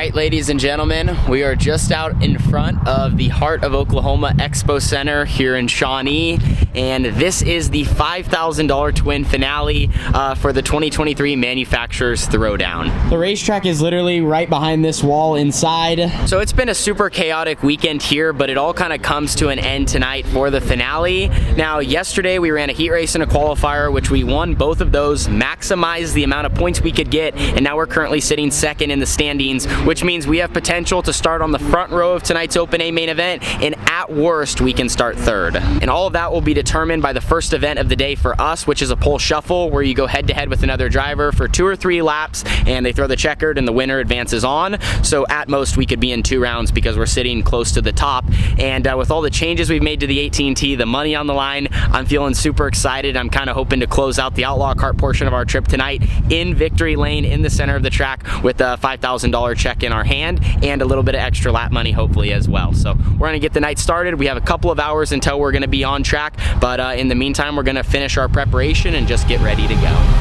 right, ladies and gentlemen, we are just out in front of the Heart of Oklahoma Expo Center here in Shawnee, and this is the $5,000 twin finale for the 2023 Manufacturers Throwdown. The racetrack is literally right behind this wall inside. So it's been a super chaotic weekend here, but it all kind of comes to an end tonight for the finale. Now, yesterday we ran a heat race and a qualifier, which we won both of those, maximized the amount of points we could get, and now we're currently sitting second in the standings, which means we have potential to start on the front row of tonight's Open A main event, and at worst we can start third. And all of that will be determined by the first event of the day for us, which is a pole shuffle, where you go head to head with another driver for 2 or 3 laps, and they throw the checkered and the winner advances on. So at most we could be in 2 rounds because we're sitting close to the top. And with all the changes we've made to the AT&T, the money on the line, I'm feeling super excited. I'm kind of hoping to close out the Outlaw Kart portion of our trip tonight in victory lane in the center of the track with a $5,000 check in our hand and a little bit of extra lap money hopefully as well. So we're gonna get the night started. We have a couple of hours until we're gonna be on track, but in the meantime we're gonna finish our preparation and just get ready to go.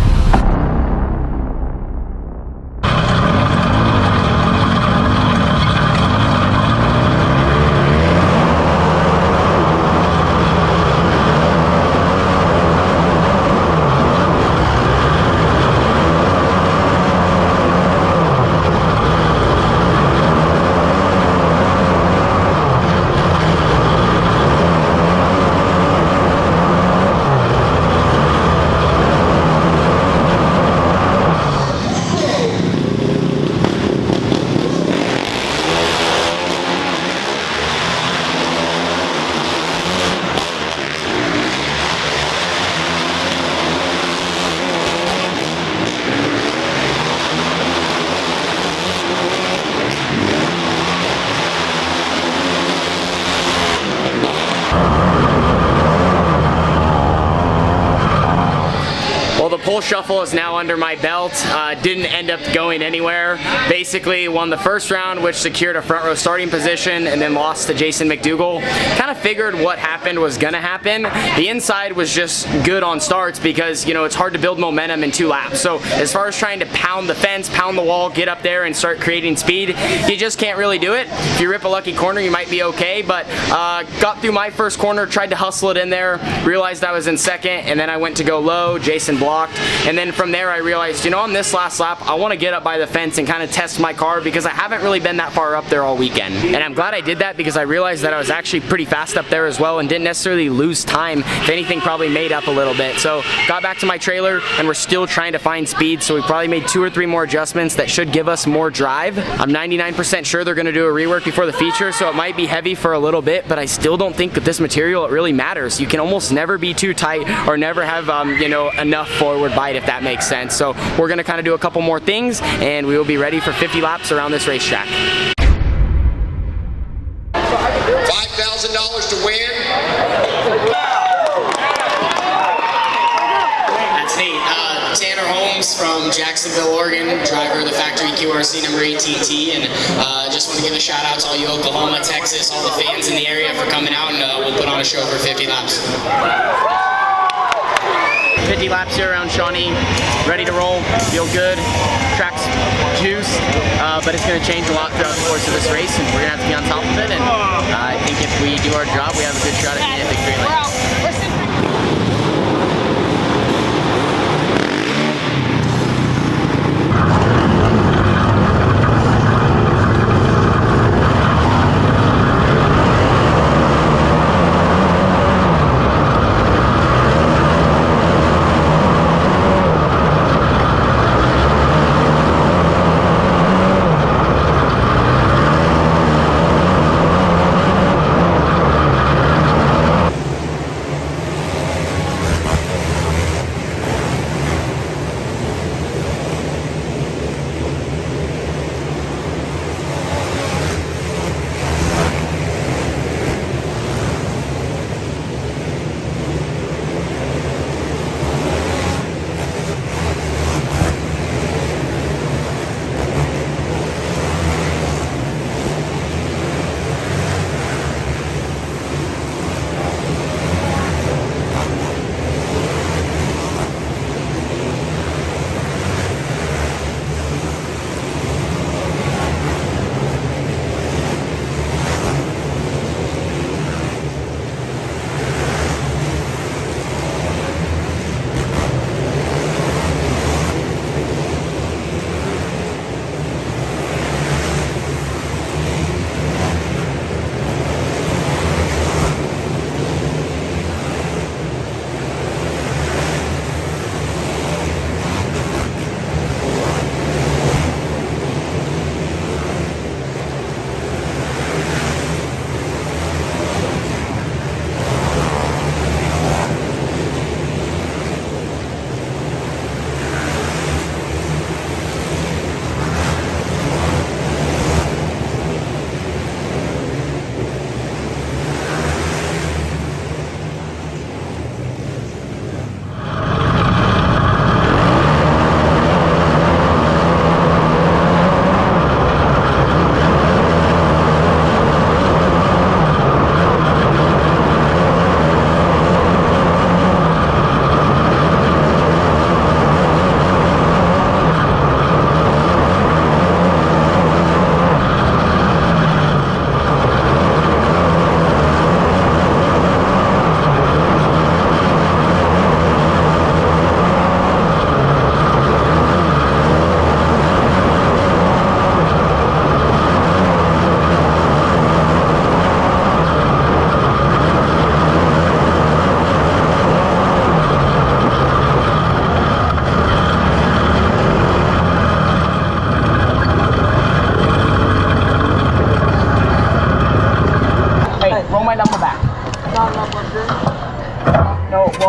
Pole shuffle is now under my belt. Didn't end up going anywhere. Basically won the first round, which secured a front row starting position, and then lost to Jason McDougal. Kind of figured what happened was gonna happen. The inside was just good on starts because, you know, it's hard to build momentum in 2 laps. So as far as trying to pound the fence, pound the wall, get up there and start creating speed, you just can't really do it. If you rip a lucky corner, you might be okay, but got through my first corner, tried to hustle it in there, realized I was in second, and then I went to go low, Jason blocked. And then from there I realized, you know, on this last lap, I want to get up by the fence and kind of test my car because I haven't really been that far up there all weekend. And I'm glad I did that because I realized that I was actually pretty fast up there as well and didn't necessarily lose time. If anything, probably made up a little bit. So got back to my trailer and we're still trying to find speed. So we probably made 2 or 3 more adjustments that should give us more drive. I'm 99% sure they're going to do a rework before the feature, so it might be heavy for a little bit, but I still don't think that this material, it really matters. You can almost never be too tight or never have, you know, enough forward bite, if that makes sense. So we're gonna kind of do a couple more things and we will be ready for 50 laps around this racetrack. $5,000 to win. That's neat. Tanner Holmes from Jacksonville, Oregon, driver of the factory QRC number AT&T, and just want to give a shout out to all you Oklahoma, Texas, all the fans in the area for coming out, and we'll put on a show for 50 laps. 50 laps here around Shawnee, ready to roll, feel good, track's juice, but it's going to change a lot throughout the course of this race, and we're going to have to be on top of it, and I think if we do our job, we have a good shot at being at victory lane.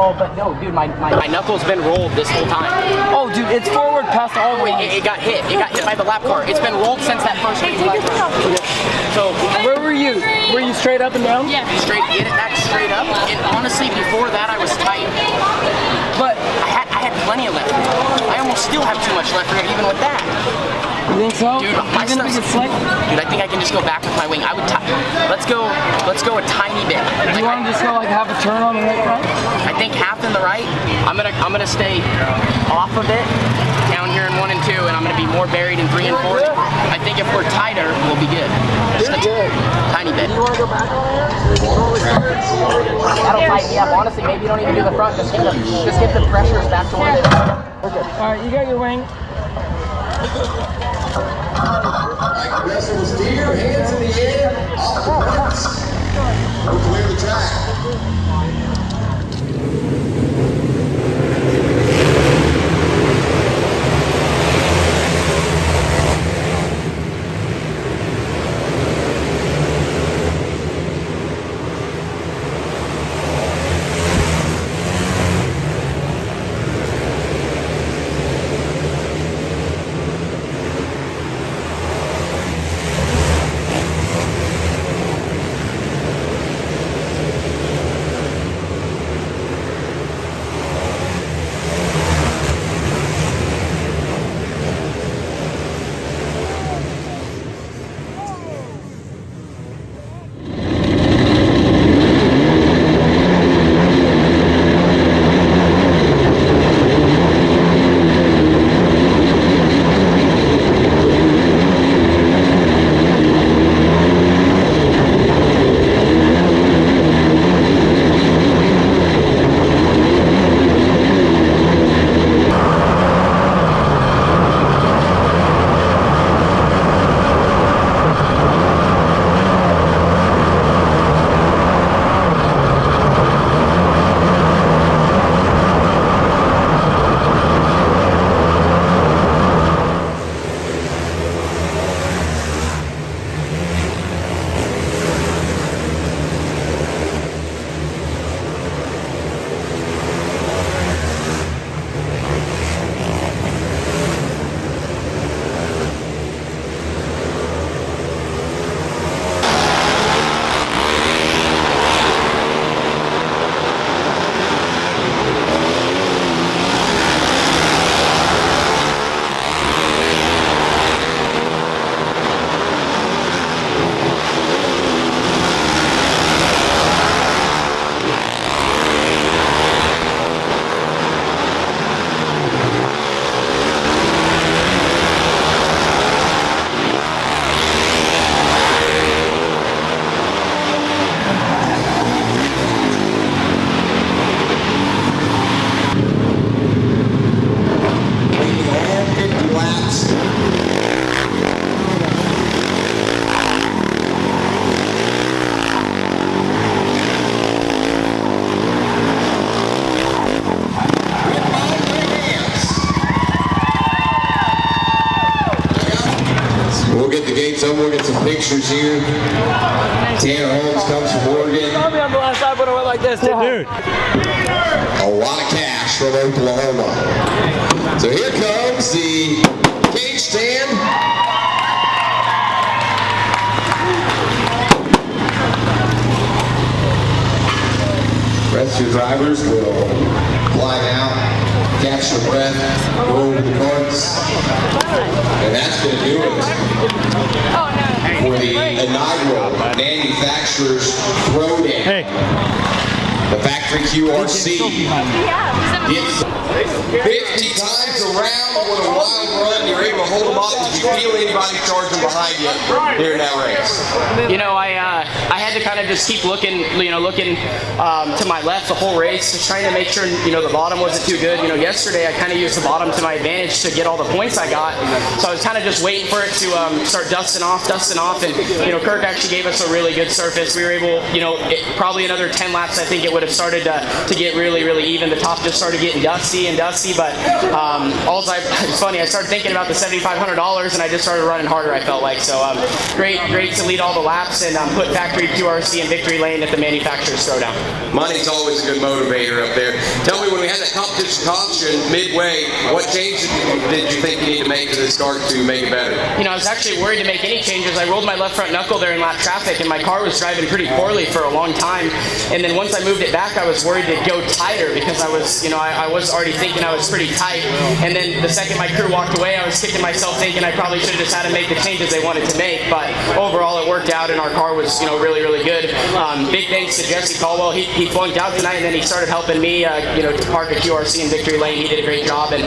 Oh, but no, dude, my knuckle's been rolled this whole time. Oh, dude, it's forward past all the way. It got hit. It got hit by the lap car. It's been rolled since that first race. So Where were you? Were you straight up and down? yeah, straight, get it back straight up. And honestly, before that, I was tight. But I had plenty of left. I almost still have too much left rear, even with that. you think so? Dude, my Even if stuff's, it's slight? dude, I think I can just go back with my wing. I would. Let's go a tiny bit. You want to just go like half a turn on the right front? I think half in the right. I'm gonna stay off of it down here in 1 and 2, and I'm gonna be more buried in 3 and 4. I think if we're tighter, we'll be good. Just a tiny bit. You want to go back on there? That'll tighten me up. Honestly, maybe you don't even do the front. Just get the pressures back to where it is. All right, you got your wing. Wrestle steer, hands in the air, off the box. We'll clear the track. We'll get some pictures here. Tanner Holmes comes from Oregon. I'll be on the last side, but I went like this, dude. A lot of cash from Oklahoma. So here comes the cage stand. Rest of your drivers will climb out, catch your breath, go over the carts, and that's going to do it for the inaugural manufacturer's throwdown. The factory QRC gets 50 times around with a wild run. You're able to hold them up. Did you feel anybody charging behind you here in that race? You know, I had to kind of just keep looking, looking to my left the whole race, just trying to make sure, the bottom wasn't too good. Yesterday I kind of used the bottom to my advantage to get all the points I got. So I was kind of just waiting for it to start dusting off, and Kirk actually gave us a really good surface. We were able, probably another 10 laps, I think it would have started to to get really, really even. The top just started getting dusty, but it's funny, I started thinking about the $7,500 and I just started running harder, I felt like. So great to lead all the laps and put factory QRC in victory lane at the manufacturer's throwdown. Money's always a good motivator up there. Tell me, when we had that competition caution midway, what changes did you think you need to make to this car to make it better? You know, I was actually worried to make any changes. I rolled my left front knuckle there in lap traffic and my car was driving pretty poorly for a long time. And then once I moved it back, I was worried to go tighter because I was, I was already thinking I was pretty tight. And then the second my crew walked away, I was kicking myself thinking I probably should have just had to make the changes they wanted to make. But overall, it worked out and our car was, really, really good. Big thanks to Jesse Caldwell. He flunked out tonight and then he started helping me, to park a QRC in victory lane. He did a great job. And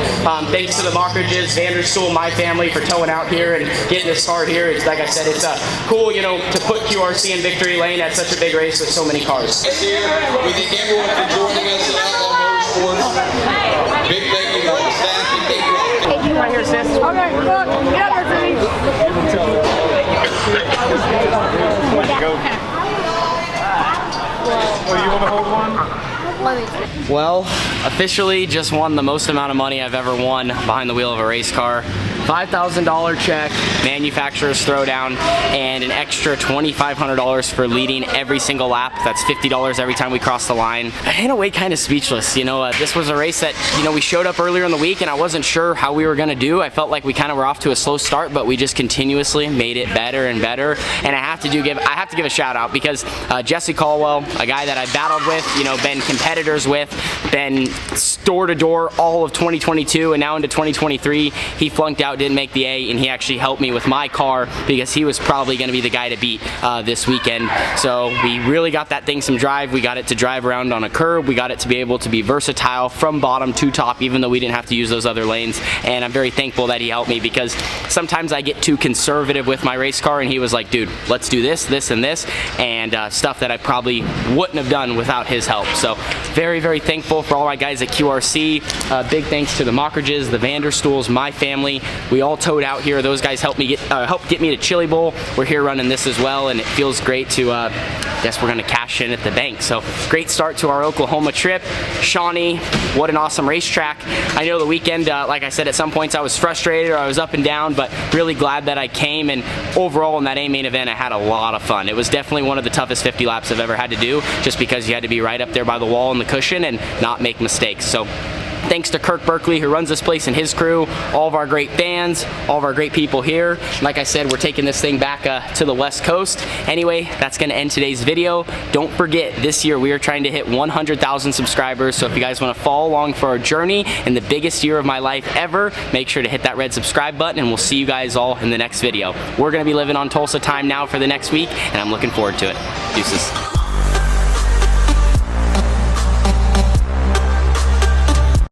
thanks to the Mockridges, Vanderstool, my family for towing out here and getting this car here. It's, like I said, it's cool, to put QRC in victory lane at such a big race with so many cars. Here, we thank everyone for joining us at Outlaw Motorsports. Big thank you to all the staff. Big thank you. Right here, sis. Okay, look, get up there, Timmy. Go. Oh, you want to hold one? Well, officially just won the most amount of money I've ever won behind the wheel of a race car. $5,000 check, manufacturer's throwdown, and an extra $2,500 for leading every single lap. That's $50 every time we cross the line. In a way, kind of speechless. This was a race that, we showed up earlier in the week and I wasn't sure how we were gonna do. I felt like we kind of were off to a slow start, but we just continuously made it better and better. And I have to give a shout out because Jesse Caldwell, a guy that I battled with, been competitors with, been door to door all of 2022 and now into 2023. He flunked out, didn't make the A, and he actually helped me with my car because he was probably going to be the guy to beat this weekend. So we really got that thing some drive. We got it to drive around on a curb. We got it to be able to be versatile from bottom to top, even though we didn't have to use those other lanes. And I'm very thankful that he helped me because sometimes I get too conservative with my race car, and he was like, dude, let's do this, this, and this, and stuff that I probably wouldn't have done without his help. So very, very thankful for all my guys at QRC. Big thanks to the Mockridges, the Vanderstools, my family. We all towed out here. Those guys helped get me to Chili Bowl. We're here running this as well, and it feels great to, guess we're gonna cash in at the bank. So great start to our Oklahoma trip. Shawnee, what an awesome racetrack. I know the weekend, like I said, at some points I was frustrated or I was up and down, but really glad that I came, and overall in that A main event I had a lot of fun. It was definitely one of the toughest 50 laps I've ever had to do, just because you had to be right up there by the wall and the cushion and not make mistakes. So thanks to Kirk Berkeley, who runs this place, and his crew, all of our great fans, all of our great people here. Like I said, we're taking this thing back to the West Coast. Anyway, that's going to end today's video. Don't forget, this year we are trying to hit 100,000 subscribers, so if you guys want to follow along for our journey in the biggest year of my life ever, make sure to hit that red subscribe button, and we'll see you guys all in the next video. We're going to be living on Tulsa time now for the next week, and I'm looking forward to it. Deuces.